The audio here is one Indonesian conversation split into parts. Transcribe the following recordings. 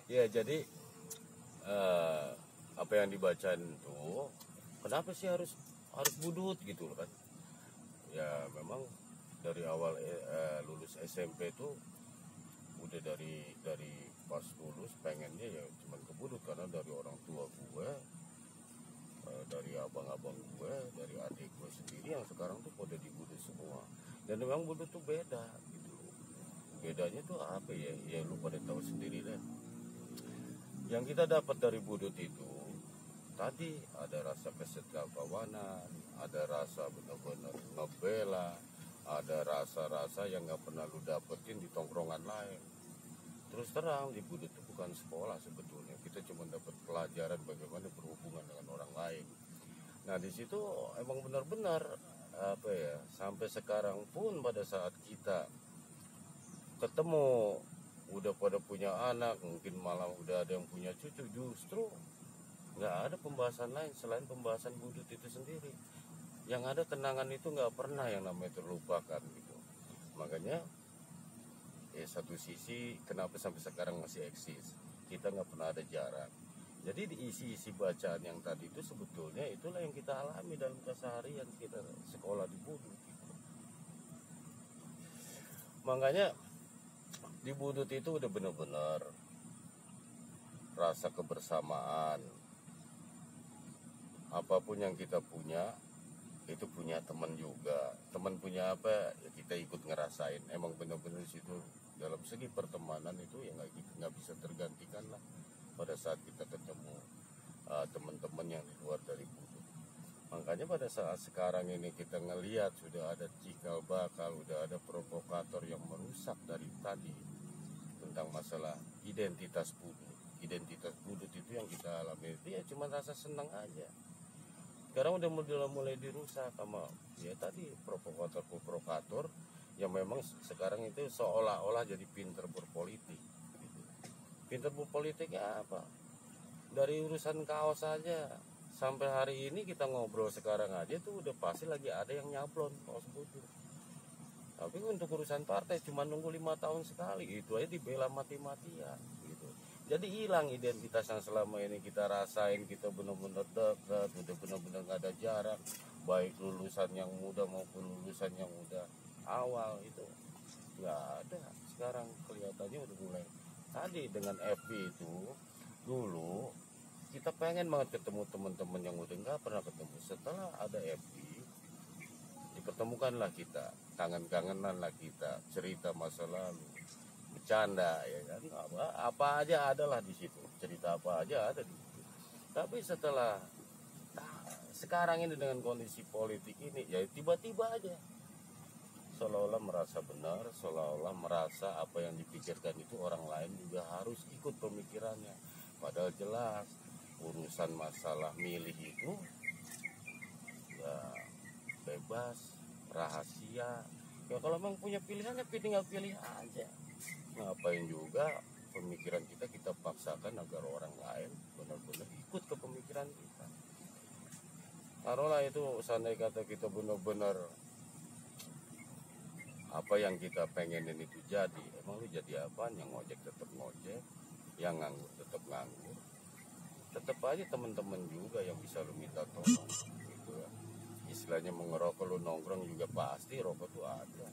Ya jadi apa yang dibacain tuh kenapa sih harus budut gitu loh kan. Ya memang dari awal lulus SMP tuh udah dari pas lulus pengennya ya cuman ke budut, karena dari orang tua gue, dari abang-abang gue, dari adik gue sendiri yang sekarang tuh pada di budut semua. Dan memang budut tuh beda gitu. Bedanya tuh apa ya? Ya lu pada tahu sendiri deh. Yang kita dapat dari budut itu tadi ada rasa kesetakawanan, ada rasa benar-benar ngebela, ada rasa-rasa yang nggak pernah lu dapetin di tongkrongan lain. Terus terang di budut itu bukan sekolah sebetulnya, kita cuma dapat pelajaran bagaimana berhubungan dengan orang lain. Nah di situ emang benar-benar apa ya, sampai sekarang pun pada saat kita ketemu udah pada punya anak, mungkin malah udah ada yang punya cucu, justru nggak ada pembahasan lain selain pembahasan budut itu sendiri. Yang ada kenangan itu nggak pernah yang namanya terlupakan gitu. Makanya ya satu sisi kenapa sampai sekarang masih eksis, kita nggak pernah ada jarak. Jadi di isi bacaan yang tadi itu sebetulnya itulah yang kita alami dalam keseharian kita sekolah di budut gitu. Makanya di budut itu udah benar-benar rasa kebersamaan. Apapun yang kita punya itu punya teman juga. Teman punya apa ya kita ikut ngerasain. Emang benar-benar di situ dalam segi pertemanan itu ya nggak bisa tergantikan lah pada saat kita ketemu teman-teman yang di luar dari budut. Makanya pada saat sekarang ini kita ngelihat sudah ada cikal bakal, udah ada provokator yang merusak dari tadi tentang masalah identitas budut. Identitas budut itu yang kita alami itu ya cuma rasa senang aja. Sekarang udah mulai dirusak sama ya tadi provokator yang memang sekarang itu seolah-olah jadi pinter berpolitik gitu. Pinter berpolitiknya apa? Dari urusan kaos saja sampai hari ini kita ngobrol sekarang aja tuh udah pasti lagi ada yang nyablon kaos budut. Tapi untuk urusan partai cuma nunggu 5 tahun sekali, itu aja dibela mati-matian gitu. Jadi hilang identitas yang selama ini kita rasain, kita benar-benar dekat, udah benar-benar nggak ada jarak, baik lulusan yang muda maupun lulusan yang udah awal itu nggak ada. Sekarang kelihatannya udah mulai tadi dengan FB itu dulu kita pengen banget ketemu teman-teman yang udah nggak pernah ketemu. Setelah ada FB dipertemukanlah kita, kangen-kangenan lah kita, cerita masa lalu, bercanda ya kan, apa aja adalah di situ, cerita apa aja ada di situ. Tapi setelah sekarang ini dengan kondisi politik ini ya tiba-tiba aja seolah-olah merasa benar, seolah-olah merasa apa yang dipikirkan itu orang lain juga harus ikut pemikirannya. Padahal jelas urusan masalah milih itu ya bebas, rahasia. Ya kalau memang punya pilihannya tinggal pilih aja. Ngapain juga pemikiran kita paksakan agar orang lain benar-benar ikut ke pemikiran kita. Taruhlah itu seandainya kata kita benar-benar apa yang kita pengenin itu jadi, emang lu jadi apa? Yang ngojek tetap ngojek, yang nganggur tetap nganggur. Tetap aja teman-teman juga yang bisa lu minta tolong gitu ya. Istilahnya mau ngerokok lu nongkrong juga pasti rokok tuh ada.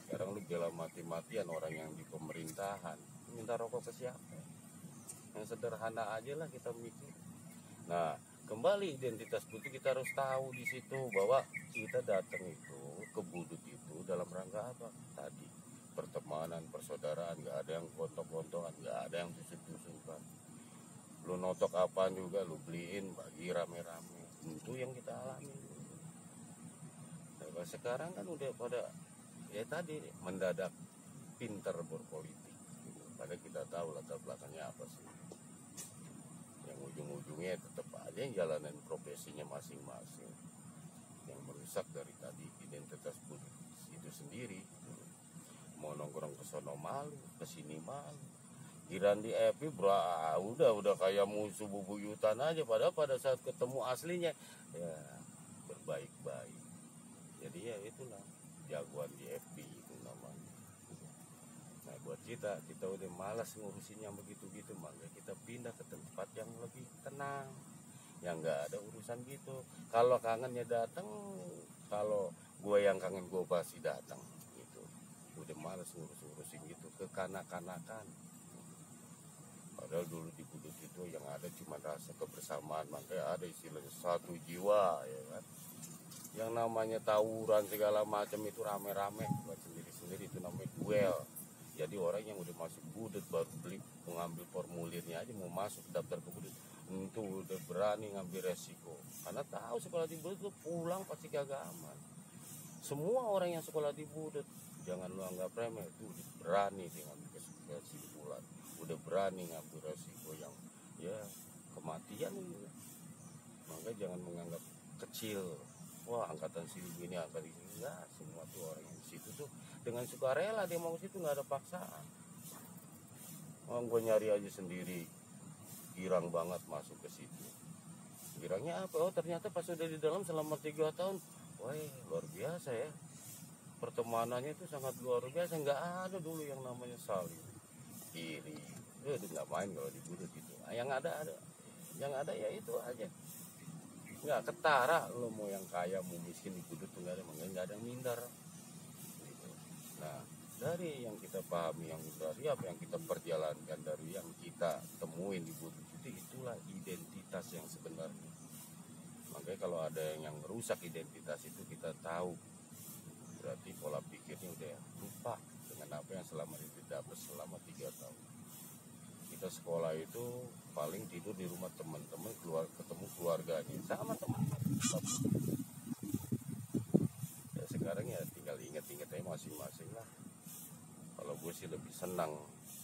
Sekarang lu bela mati-matian orang yang di pemerintahan, minta rokok ke siapa? Yang sederhana aja lah kita mikir. Nah kembali identitas budut kita harus tahu di situ bahwa kita datang itu ke budut itu dalam rangka apa tadi, pertemanan, persaudaraan, nggak ada yang gontok-gontokan, nggak ada yang tusuk-tusukan. Lu notok apaan juga lu beliin bagi rame-rame, itu yang kita alami. Nah, sekarang kan udah pada ya tadi mendadak pinter berpolitik gitu. Padahal kita tahu latar belakangnya apa sih, yang ujung-ujungnya tetap aja yang jalanin profesinya masing-masing, yang merusak dari tadi identitas budut itu sendiri. Mau nongkrong ke sono malu, ke sini malu, giran di FB udah kayak musuh bubuyutan aja, padahal pada saat ketemu aslinya ya berbaik-baik. Jadi ya itulah jagoan di FB itu namanya. Nah buat kita udah malas ngurusin yang begitu-gitu, maka kita pindah ke tempat yang lebih tenang, yang nggak ada urusan gitu. Kalau kangennya datang, kalau gue yang kangen gue pasti datang gitu. Udah malas ngurusin gitu, kekanak-kanakan. Padahal dulu di Kudus itu yang ada cuma rasa kebersamaan, makanya ada istilahnya satu jiwa, ya kan. Yang namanya tawuran segala macam itu rame-rame buat sendiri-sendiri, itu namanya duel. Jadi orang yang udah masuk Budet baru beli mengambil formulirnya aja mau masuk daftar ke Budet itu udah berani ngambil resiko, karena tahu sekolah di Budet tuh pulang pasti kagak aman. Semua orang yang sekolah di Budet, jangan lu anggap remeh, itu udah berani dengan kesimpulan, udah berani ngambil resiko yang ya kematian gitu. Makanya jangan menganggap kecil, wah angkatan sini gini, angkatan ini enggak. Semua tuh orang yang di situ tuh dengan sukarela dia mau situ, nggak ada paksaan. Gue nyari aja sendiri, girang banget masuk ke situ. Girangnya apa? Oh ternyata pas udah di dalam selama 3 tahun, wah luar biasa ya. Pertemanannya itu sangat luar biasa, nggak ada dulu yang namanya saling iri. Itu nggak main kalau di Budet itu. Yang ada ya itu aja. Nggak ketara, lo mau yang kaya mau miskin di Budet tuh nggak ada yang minder. Gitu. Nah dari yang kita pahami, yang dari apa yang kita perjalankan, dari yang kita temuin di Budet itu, itulah identitas yang sebenarnya. Makanya kalau ada yang merusak identitas itu, kita tahu berarti pola pikirnya udah lupa dengan apa yang selama ini didapat selama 3 tahun. Kita sekolah itu paling tidur di rumah teman-teman, ketemu keluarganya sama teman. Ya sekarang ya tinggal inget-inget aja masing-masing lah. Kalau gue sih lebih senang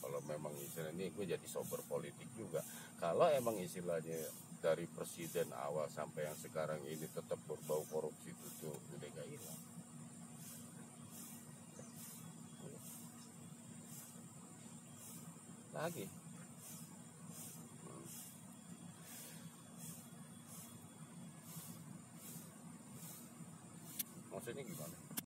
kalau memang istilah ini gue jadi sober politik juga. Kalau emang istilahnya dari presiden awal sampai yang sekarang ini tetap berbau korupsi itu tuh udah gak hilang. Lagi maksudnya gimana?